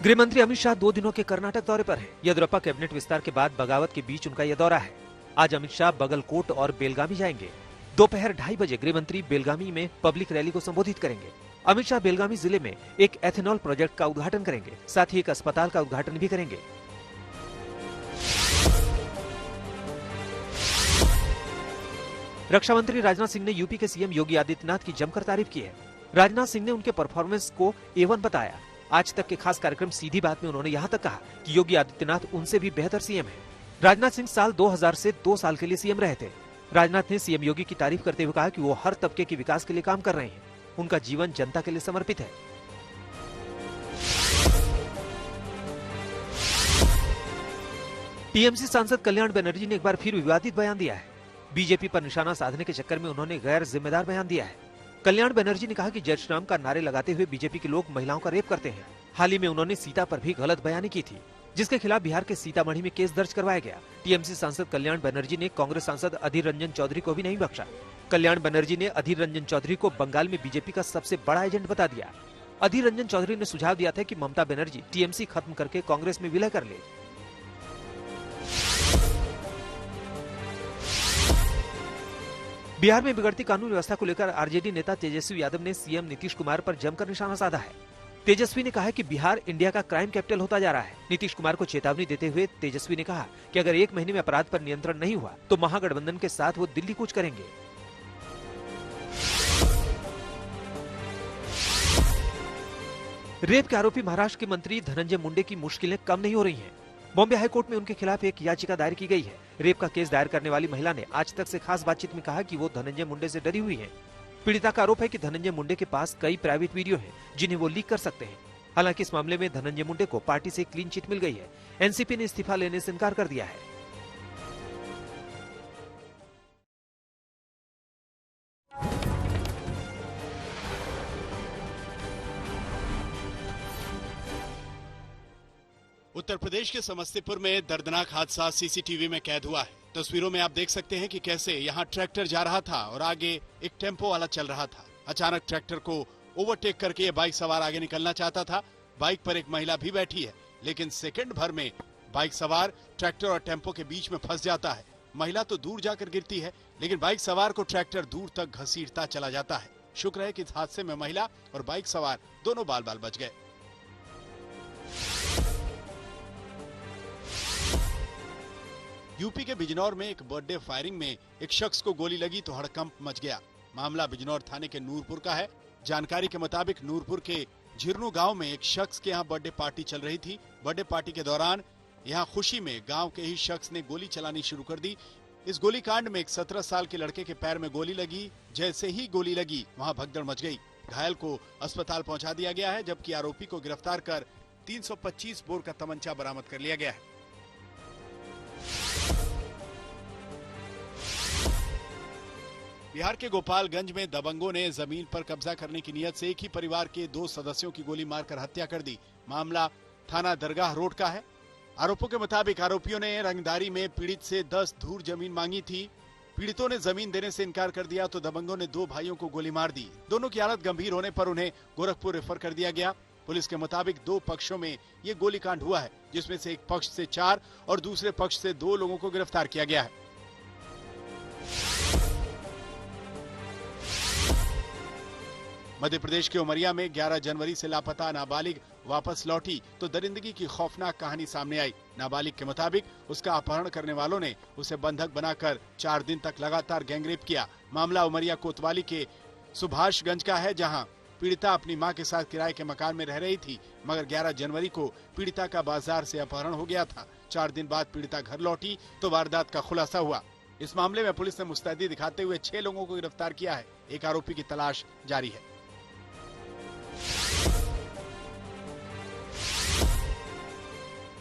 गृह मंत्री अमित शाह 2 दिनों के कर्नाटक दौरे पर हैं। येदियुरप्पा कैबिनेट विस्तार के बाद बगावत के बीच उनका यह दौरा है। आज अमित शाह बगलकोट और बेलगामी जाएंगे। दोपहर 2:30 बजे गृह मंत्री बेलगामी में पब्लिक रैली को संबोधित करेंगे। अमित शाह बेलगामी जिले में एक एथेनॉल प्रोजेक्ट का उद्घाटन करेंगे, साथ ही एक अस्पताल का उद्घाटन भी करेंगे। रक्षा मंत्री राजनाथ सिंह ने यूपी के सीएम योगी आदित्यनाथ की जमकर तारीफ की है। राजनाथ सिंह ने उनके परफॉर्मेंस को A1 बताया। आज तक के खास कार्यक्रम सीधी बात में उन्होंने यहाँ तक कहा कि योगी आदित्यनाथ उनसे भी बेहतर सीएम है। राजनाथ सिंह साल 2000 से 2 साल के लिए सीएम रहे थे। राजनाथ ने सीएम योगी की तारीफ करते हुए कहा कि वो हर तबके के विकास के लिए काम कर रहे हैं। उनका जीवन जनता के लिए समर्पित है। टीएमसी सांसद कल्याण बनर्जी ने एक बार फिर विवादित बयान दिया है। बीजेपी पर निशाना साधने के चक्कर में उन्होंने गैर जिम्मेदार बयान दिया है। कल्याण बनर्जी ने कहा कि जय श्री राम का नारे लगाते हुए बीजेपी के लोग महिलाओं का रेप करते हैं। हाल ही में उन्होंने सीता पर भी गलत बयानी की थी, जिसके खिलाफ बिहार के सीतामढ़ी में केस दर्ज करवाया गया। टीएमसी सांसद कल्याण बनर्जी ने कांग्रेस सांसद अधीर रंजन चौधरी को भी नहीं बख्शा। कल्याण बनर्जी ने अधीर रंजन चौधरी को बंगाल में बीजेपी का सबसे बड़ा एजेंट बता दिया। अधीर रंजन चौधरी ने सुझाव दिया था कि ममता बनर्जी टीएमसी खत्म करके कांग्रेस में विलय कर ले। बिहार में बिगड़ती कानून व्यवस्था को लेकर आरजेडी नेता तेजस्वी यादव ने सीएम नीतीश कुमार पर जमकर निशाना साधा है। तेजस्वी ने कहा है कि बिहार इंडिया का क्राइम कैपिटल होता जा रहा है। नीतीश कुमार को चेतावनी देते हुए तेजस्वी ने कहा कि अगर 1 महीने में अपराध पर नियंत्रण नहीं हुआ तो महागठबंधन के साथ वो दिल्ली कूच करेंगे। रेप के आरोपी महाराष्ट्र के मंत्री धनंजय मुंडे की मुश्किलें कम नहीं हो रही हैं। बॉम्बे हाईकोर्ट में उनके खिलाफ एक याचिका दायर की गई है। रेप का केस दायर करने वाली महिला ने आज तक से खास बातचीत में कहा कि वो धनंजय मुंडे से डरी हुई है। पीड़िता का आरोप है कि धनंजय मुंडे के पास कई प्राइवेट वीडियो हैं, जिन्हें वो लीक कर सकते हैं। हालांकि इस मामले में धनंजय मुंडे को पार्टी से क्लीन चिट मिल गई है। एनसीपी ने इस्तीफा लेने से इनकार कर दिया है। उत्तर प्रदेश के समस्तीपुर में दर्दनाक हादसा सीसीटीवी में कैद हुआ है। तस्वीरों में आप देख सकते हैं कि कैसे यहां ट्रैक्टर जा रहा था और आगे एक टेम्पो वाला चल रहा था। अचानक ट्रैक्टर को ओवरटेक करके ये बाइक सवार आगे निकलना चाहता था। बाइक पर एक महिला भी बैठी है, लेकिन सेकंड भर में बाइक सवार ट्रैक्टर और टेम्पो के बीच में फंस जाता है। महिला तो दूर जाकर गिरती है, लेकिन बाइक सवार को ट्रैक्टर दूर तक घसीटता चला जाता है। शुक्र है कि इस हादसे में महिला और बाइक सवार दोनों बाल बाल बच गए। यूपी के बिजनौर में एक बर्थडे फायरिंग में एक शख्स को गोली लगी तो हड़कंप मच गया। मामला बिजनौर थाने के नूरपुर का है। जानकारी के मुताबिक नूरपुर के झिरनू गांव में एक शख्स के यहां बर्थडे पार्टी चल रही थी। बर्थडे पार्टी के दौरान यहां खुशी में गांव के ही शख्स ने गोली चलानी शुरू कर दी। इस गोलीकांड में एक 17 साल के लड़के के पैर में गोली लगी। जैसे ही गोली लगी वहां भगदड़ मच गई। घायल को अस्पताल पहुंचा दिया गया है, जबकि आरोपी को गिरफ्तार कर 325 बोर का तमंचा बरामद कर लिया गया है। बिहार के गोपालगंज में दबंगों ने जमीन पर कब्जा करने की नीयत से एक ही परिवार के 2 सदस्यों की गोली मारकर हत्या कर दी। मामला थाना दरगाह रोड का है। आरोपों के मुताबिक आरोपियों ने रंगदारी में पीड़ित से 10 धूर जमीन मांगी थी। पीड़ितों ने जमीन देने से इनकार कर दिया तो दबंगों ने 2 भाइयों को गोली मार दी। दोनों की हालत गंभीर होने पर उन्हें गोरखपुर रेफर कर दिया गया। पुलिस के मुताबिक 2 पक्षों में ये गोलीकांड हुआ है, जिसमें से एक पक्ष से 4 और दूसरे पक्ष से 2 लोगों को गिरफ्तार किया गया है। मध्य प्रदेश के उमरिया में 11 जनवरी से लापता नाबालिग वापस लौटी तो दरिंदगी की खौफनाक कहानी सामने आई। नाबालिग के मुताबिक उसका अपहरण करने वालों ने उसे बंधक बनाकर 4 दिन तक लगातार गैंगरेप किया। मामला उमरिया कोतवाली के सुभाषगंज का है, जहां पीड़िता अपनी मां के साथ किराए के मकान में रह रही थी, मगर 11 जनवरी को पीड़िता का बाजार से अपहरण हो गया था। 4 दिन बाद पीड़िता घर लौटी तो वारदात का खुलासा हुआ। इस मामले में पुलिस ने मुस्तैदी दिखाते हुए 6 लोगों को गिरफ्तार किया है। एक आरोपी की तलाश जारी है।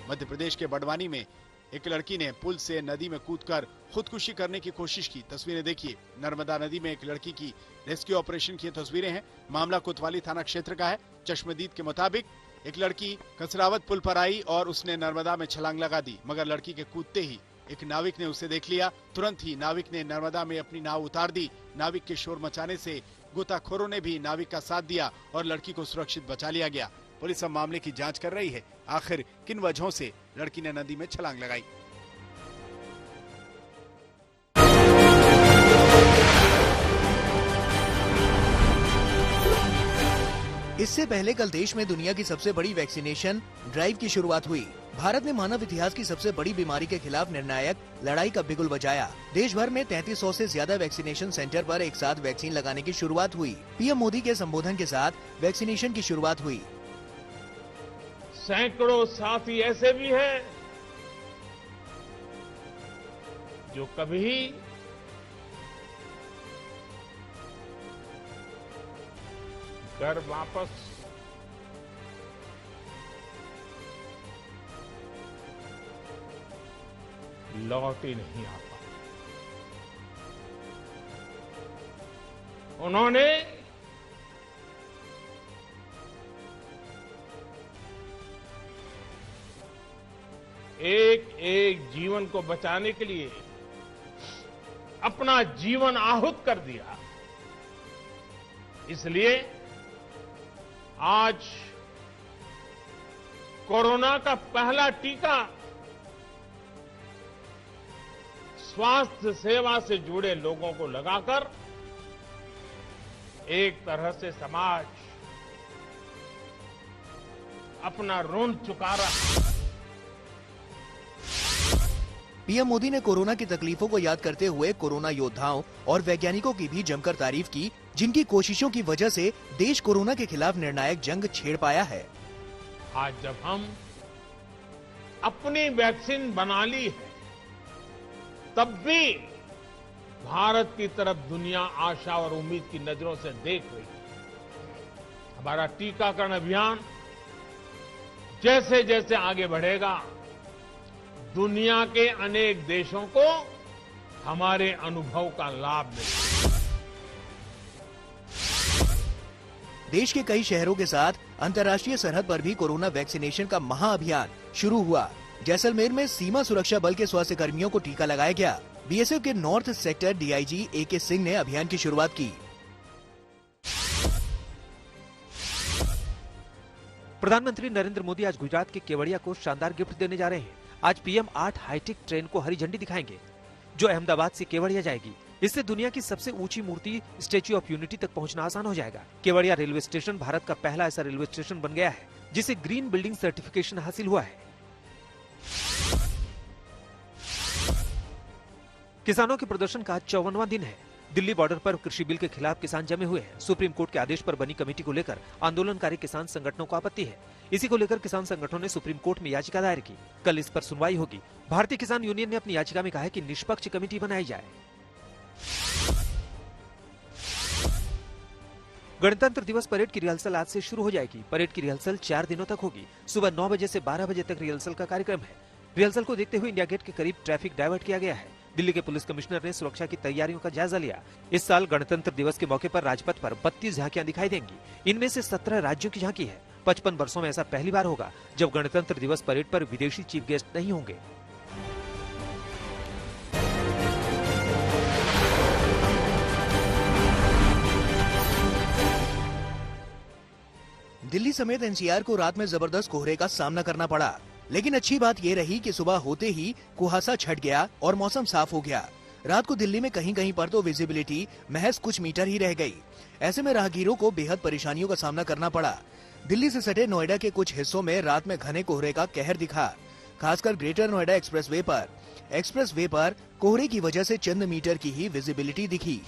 मध्य प्रदेश के बड़वानी में एक लड़की ने पुल से नदी में कूदकर खुदकुशी करने की कोशिश की। तस्वीरें देखिए। नर्मदा नदी में एक लड़की की रेस्क्यू ऑपरेशन की तस्वीरें हैं। मामला कोतवाली थाना क्षेत्र का है। चश्मदीद के मुताबिक एक लड़की कसरावत पुल पर आई और उसने नर्मदा में छलांग लगा दी, मगर लड़की के कूदते ही एक नाविक ने उसे देख लिया। तुरंत ही नाविक ने नर्मदा में अपनी नाव उतार दी। नाविक के शोर मचाने से गोताखोरों ने भी नाविक का साथ दिया और लड़की को सुरक्षित बचा लिया गया। पुलिस अब मामले की जांच कर रही है। आखिर किन वजहों से लड़की ने नदी में छलांग लगाई। इससे पहले कल देश में दुनिया की सबसे बड़ी वैक्सीनेशन ड्राइव की शुरुआत हुई। भारत ने मानव इतिहास की सबसे बड़ी बीमारी के खिलाफ निर्णायक लड़ाई का बिगुल बजाया। देश भर में 3300 से ज्यादा वैक्सीनेशन सेंटर पर एक साथ वैक्सीन लगाने की शुरुआत हुई। पीएम मोदी के संबोधन के साथ वैक्सीनेशन की शुरुआत हुई। सैकड़ों साथी ऐसे भी हैं जो कभी घर वापस लौट ही नहीं आ पाए। उन्होंने एक एक जीवन को बचाने के लिए अपना जीवन आहूत कर दिया। इसलिए आज कोरोना का पहला टीका स्वास्थ्य सेवा से जुड़े लोगों को लगाकर एक तरह से समाज अपना ऋण चुका रहा है। पीएम मोदी ने कोरोना की तकलीफों को याद करते हुए कोरोना योद्धाओं और वैज्ञानिकों की भी जमकर तारीफ की, जिनकी कोशिशों की वजह से देश कोरोना के खिलाफ निर्णायक जंग छेड़ पाया है। आज जब हम अपनी वैक्सीन बना ली है, तब भी भारत की तरफ दुनिया आशा और उम्मीद की नजरों से देख रही है। हमारा टीकाकरण अभियान जैसे जैसे आगे बढ़ेगा, दुनिया के अनेक देशों को हमारे अनुभव का लाभ मिलेगा। देश के कई शहरों के साथ अंतर्राष्ट्रीय सरहद पर भी कोरोना वैक्सीनेशन का महाअभियान शुरू हुआ। जैसलमेर में सीमा सुरक्षा बल के स्वास्थ्य कर्मियों को टीका लगाया गया। बीएसएफ के north sector DIG A K. Singh ने अभियान की शुरुआत की। प्रधानमंत्री नरेंद्र मोदी आज गुजरात के केवड़िया को शानदार गिफ्ट देने जा रहे हैं। आज पीएम 8 हाईटेक ट्रेन को हरी झंडी दिखाएंगे, जो अहमदाबाद से केवड़िया जाएगी। इससे दुनिया की सबसे ऊंची मूर्ति स्टैच्यू ऑफ यूनिटी तक पहुंचना आसान हो जाएगा। केवड़िया रेलवे स्टेशन भारत का पहला ऐसा रेलवे स्टेशन बन गया है जिसे ग्रीन बिल्डिंग सर्टिफिकेशन हासिल हुआ है। किसानों के प्रदर्शन का 54वां दिन है। दिल्ली बॉर्डर पर कृषि बिल के खिलाफ किसान जमे हुए हैं। सुप्रीम कोर्ट के आदेश पर बनी कमेटी को लेकर आंदोलनकारी किसान संगठनों को आपत्ति है। इसी को लेकर किसान संगठनों ने सुप्रीम कोर्ट में याचिका दायर की। कल इस पर सुनवाई होगी। भारतीय किसान यूनियन ने अपनी याचिका में कहा है कि निष्पक्ष कमेटी बनाई जाए। गणतंत्र दिवस परेड की रिहर्सल आज से शुरू हो जाएगी। परेड की रिहर्सल 4 दिनों तक होगी। सुबह 9 बजे से 12 बजे तक रिहर्सल का कार्यक्रम है। रिहर्सल को देखते हुए इंडिया गेट के करीब ट्रैफिक डायवर्ट किया गया है। दिल्ली के पुलिस कमिश्नर ने सुरक्षा की तैयारियों का जायजा लिया। इस साल गणतंत्र दिवस के मौके पर राजपथ पर 32 झांकियां दिखाई देंगी। इनमें से 17 राज्यों की झांकी है। 55 वर्षों में ऐसा पहली बार होगा जब गणतंत्र दिवस परेड पर विदेशी चीफ गेस्ट नहीं होंगे। दिल्ली समेत एनसीआर को रात में जबरदस्त कोहरे का सामना करना पड़ा, लेकिन अच्छी बात ये रही कि सुबह होते ही कुहासा छट गया और मौसम साफ हो गया। रात को दिल्ली में कहीं कहीं पर तो विजिबिलिटी महज कुछ मीटर ही रह गई। ऐसे में राहगीरों को बेहद परेशानियों का सामना करना पड़ा। दिल्ली से सटे नोएडा के कुछ हिस्सों में रात में घने कोहरे का कहर दिखा, खासकर ग्रेटर नोएडा एक्सप्रेसवे पर। एक्सप्रेसवे पर कोहरे की वजह से चंद मीटर की ही विजिबिलिटी दिखी।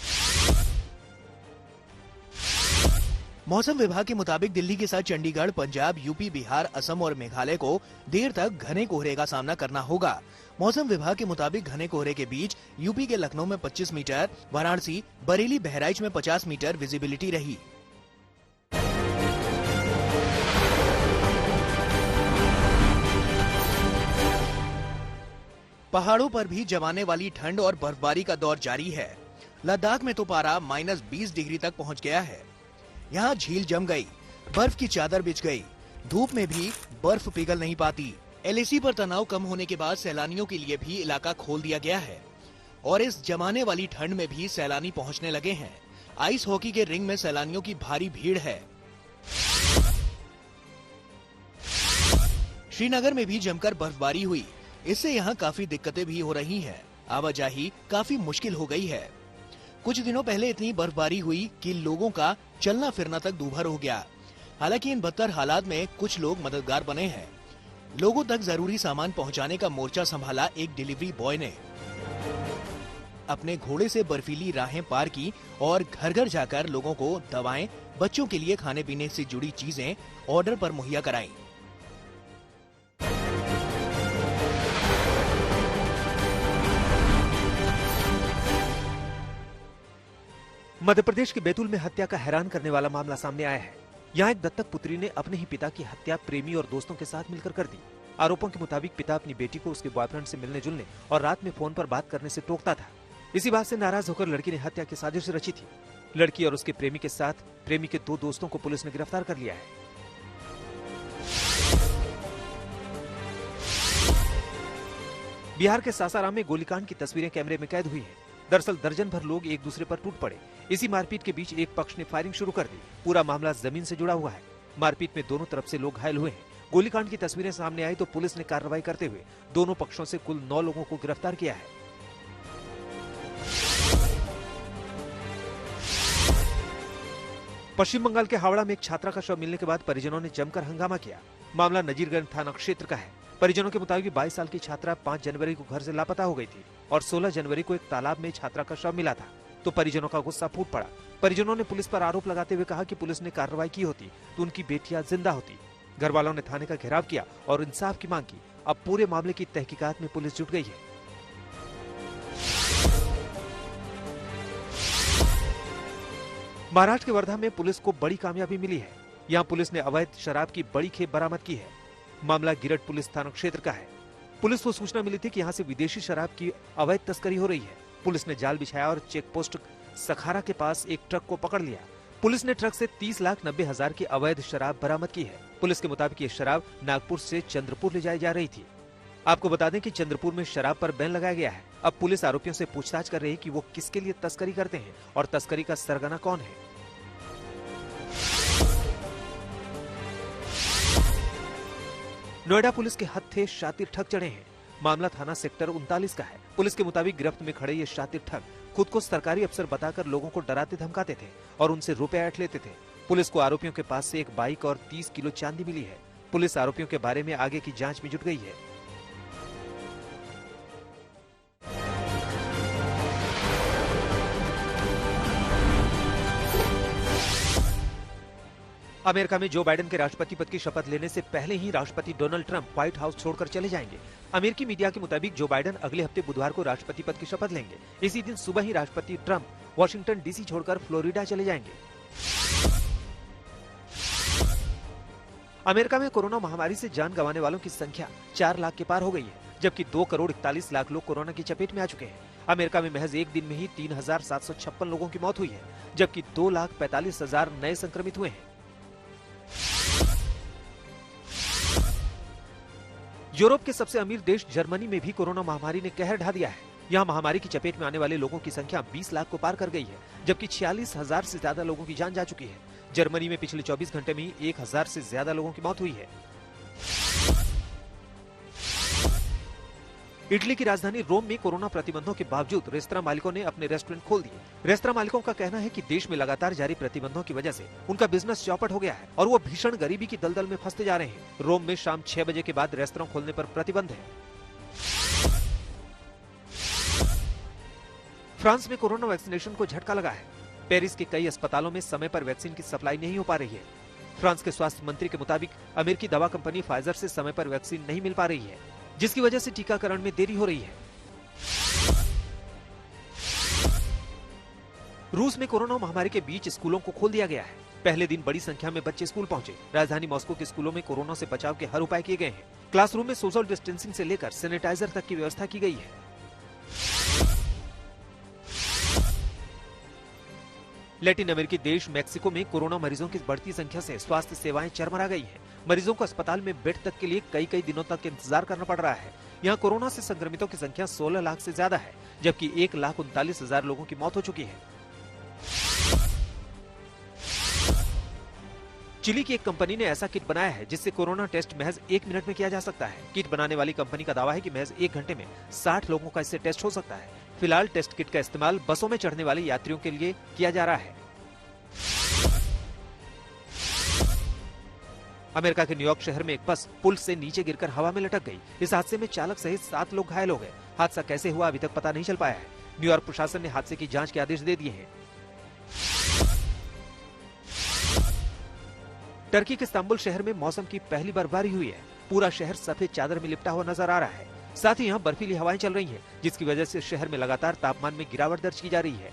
मौसम विभाग के मुताबिक दिल्ली के साथ चंडीगढ़, पंजाब, यूपी, बिहार, असम और मेघालय को देर तक घने कोहरे का सामना करना होगा। मौसम विभाग के मुताबिक घने कोहरे के बीच यूपी के लखनऊ में 25 मीटर, वाराणसी, बरेली, बहराइच में 50 मीटर विजिबिलिटी रही। पहाड़ों पर भी जमाने वाली ठंड और बर्फबारी का दौर जारी है। लद्दाख में तो पारा -20 डिग्री तक पहुंच गया है। यहाँ झील जम गई, बर्फ की चादर बिछ गई। धूप में भी बर्फ पिघल नहीं पाती। एलएसी पर तनाव कम होने के बाद सैलानियों के लिए भी इलाका खोल दिया गया है और इस जमाने वाली ठंड में भी सैलानी पहुंचने लगे हैं। आइस हॉकी के रिंग में सैलानियों की भारी भीड़ है। श्रीनगर में भी जमकर बर्फबारी हुई, इससे यहाँ काफी दिक्कतें भी हो रही हैं। आवाजाही काफी मुश्किल हो गई है। कुछ दिनों पहले इतनी बर्फबारी हुई कि लोगों का चलना फिरना तक दूभर हो गया। हालांकि इन बदतर हालात में कुछ लोग मददगार बने हैं। लोगों तक जरूरी सामान पहुंचाने का मोर्चा संभाला एक डिलीवरी बॉय ने। अपने घोड़े से बर्फीली राहें पार की और घर घर जाकर लोगों को दवाएं, बच्चों के लिए खाने पीने से जुड़ी चीजें ऑर्डर पर मुहैया कराईं। मध्य प्रदेश के बैतूल में हत्या का हैरान करने वाला मामला सामने आया है। यहाँ एक दत्तक पुत्री ने अपने ही पिता की हत्या प्रेमी और दोस्तों के साथ मिलकर कर दी। आरोपों के मुताबिक पिता अपनी बेटी को उसके बॉयफ्रेंड से मिलने जुलने और रात में फोन पर बात करने से टोकता था। इसी बात से नाराज होकर लड़की ने हत्या की साजिश रची थी। लड़की और उसके प्रेमी के साथ प्रेमी के 2 दोस्तों को पुलिस ने गिरफ्तार कर लिया है। बिहार के सासाराम में गोलीकांड की तस्वीरें कैमरे में कैद हुई है। दरअसल दर्जन भर लोग एक दूसरे पर टूट पड़े। इसी मारपीट के बीच एक पक्ष ने फायरिंग शुरू कर दी। पूरा मामला जमीन से जुड़ा हुआ है। मारपीट में दोनों तरफ से लोग घायल हुए हैं। गोलीकांड की तस्वीरें सामने आई तो पुलिस ने कार्रवाई करते हुए दोनों पक्षों से कुल 9 लोगों को गिरफ्तार किया है। पश्चिम बंगाल के हावड़ा में एक छात्रा का शव मिलने के बाद परिजनों ने जमकर हंगामा किया। मामला नजीरगंज थाना क्षेत्र का है। परिजनों के मुताबिक 22 साल की छात्रा 5 जनवरी को घर से लापता हो गई थी और 16 जनवरी को एक तालाब में छात्रा का शव मिला था, तो परिजनों का गुस्सा फूट पड़ा। परिजनों ने पुलिस पर आरोप लगाते हुए कहा कि पुलिस ने कार्रवाई की होती तो उनकी बेटियां जिंदा होती। घर वालों ने थाने का घेराव किया और इंसाफ की मांग की। अब पूरे मामले की तहकीकात में पुलिस जुट गई है। महाराष्ट्र के वर्धा में पुलिस को बड़ी कामयाबी मिली है। यहाँ पुलिस ने अवैध शराब की बड़ी खेप बरामद की है। मामला गिरट पुलिस थाना क्षेत्र का है। पुलिस को सूचना मिली थी कि यहाँ से विदेशी शराब की अवैध तस्करी हो रही है। पुलिस ने जाल बिछाया और चेक पोस्ट सखारा के पास एक ट्रक को पकड़ लिया। पुलिस ने ट्रक से 30,90,000 की अवैध शराब बरामद की है। पुलिस के मुताबिक ये शराब नागपुर से चंद्रपुर ले जाई जा रही थी। आपको बता दें कि चंद्रपुर में शराब पर बैन लगाया गया है। अब पुलिस आरोपियों से पूछताछ कर रही है कि वो किसके लिए तस्करी करते हैं और तस्करी का सरगना कौन है। नोएडा पुलिस के हत्थे शातिर ठग चढ़े हैं। मामला थाना सेक्टर 39 का है। पुलिस के मुताबिक गिरफ्त में खड़े ये शातिर ठग खुद को सरकारी अफसर बताकर लोगों को डराते धमकाते थे और उनसे रुपए ऐंठ लेते थे। पुलिस को आरोपियों के पास से एक बाइक और 30 किलो चांदी मिली है। पुलिस आरोपियों के बारे में आगे की जांच में जुट गई है। अमेरिका में जो बाइडेन के राष्ट्रपति पद की शपथ लेने से पहले ही राष्ट्रपति डोनाल्ड ट्रंप व्हाइट हाउस छोड़कर चले जाएंगे। अमेरिकी मीडिया के मुताबिक जो बाइडेन अगले हफ्ते बुधवार को राष्ट्रपति पद की शपथ लेंगे। इसी दिन सुबह ही राष्ट्रपति ट्रंप वॉशिंगटन डीसी छोड़कर फ्लोरिडा चले जाएंगे। अमेरिका में कोरोना महामारी से जान गंवाने वालों की संख्या 4 लाख के पार हो गई है, जबकि 2,41,00,000 लोग कोरोना की चपेट में आ चुके हैं। अमेरिका में महज एक दिन में ही 3,756 लोगों की मौत हुई है, जबकि 2,45,000 नए संक्रमित हुए हैं। यूरोप के सबसे अमीर देश जर्मनी में भी कोरोना महामारी ने कहर ढा दिया है। यहाँ महामारी की चपेट में आने वाले लोगों की संख्या 20 लाख को पार कर गई है, जबकि 46,000 से ज्यादा लोगों की जान जा चुकी है। जर्मनी में पिछले 24 घंटे में ही 1,000 से ज्यादा लोगों की मौत हुई है। इटली की राजधानी रोम में कोरोना प्रतिबंधों के बावजूद रेस्तरां मालिकों ने अपने रेस्टोरेंट खोल दिए। रेस्तरां मालिकों का कहना है कि देश में लगातार जारी प्रतिबंधों की वजह से उनका बिजनेस चौपट हो गया है और वो भीषण गरीबी की दलदल में फंसते जा रहे हैं। रोम में शाम 6 बजे के बाद रेस्तरां खोलने पर प्रतिबंध है। फ्रांस में कोरोना वैक्सीनेशन को झटका लगा है। पेरिस के कई अस्पतालों में समय पर वैक्सीन की सप्लाई नहीं हो पा रही है। फ्रांस के स्वास्थ्य मंत्री के मुताबिक अमेरिकी दवा कंपनी फाइजर से समय पर वैक्सीन नहीं मिल पा रही है, जिसकी वजह से टीकाकरण में देरी हो रही है। रूस में कोरोना महामारी के बीच स्कूलों को खोल दिया गया है। पहले दिन बड़ी संख्या में बच्चे स्कूल पहुंचे। राजधानी मॉस्को के स्कूलों में कोरोना से बचाव के हर उपाय किए गए हैं। क्लासरूम में सोशल डिस्टेंसिंग से लेकर सैनिटाइजर तक की व्यवस्था की गई है। लैटिन अमेरिकी देश मेक्सिको में कोरोना मरीजों की बढ़ती संख्या से स्वास्थ्य सेवाएं चरमरा गई हैं। मरीजों को अस्पताल में बेड तक के लिए कई दिनों तक इंतजार करना पड़ रहा है। यहाँ कोरोना से संक्रमितों की संख्या 16 लाख से ज्यादा है, जबकि 1,39,000 लोगों की मौत हो चुकी है। चिली की एक कंपनी ने ऐसा किट बनाया है जिससे कोरोना टेस्ट महज 1 मिनट में किया जा सकता है। किट बनाने वाली कंपनी का दावा है कि महज 1 घंटे में 60 लोगों का इससे टेस्ट हो सकता है। फिलहाल टेस्ट किट का इस्तेमाल बसों में चढ़ने वाले यात्रियों के लिए किया जा रहा है। अमेरिका के न्यूयॉर्क शहर में एक बस पुल से नीचे गिरकर हवा में लटक गई। इस हादसे में चालक सहित 7 लोग घायल हो गए। हादसा कैसे हुआ अभी तक पता नहीं चल पाया है। न्यूयॉर्क प्रशासन ने हादसे की जांच के आदेश दे दिए हैं। टर्की के इस्तांबुल शहर में मौसम की पहली बर्फबारी हुई है। पूरा शहर सफेद चादर में लिपटा हुआ नजर आ रहा है। साथ ही यहाँ बर्फीली हवाएं चल रही हैं, जिसकी वजह से शहर में लगातार तापमान में गिरावट दर्ज की जा रही है।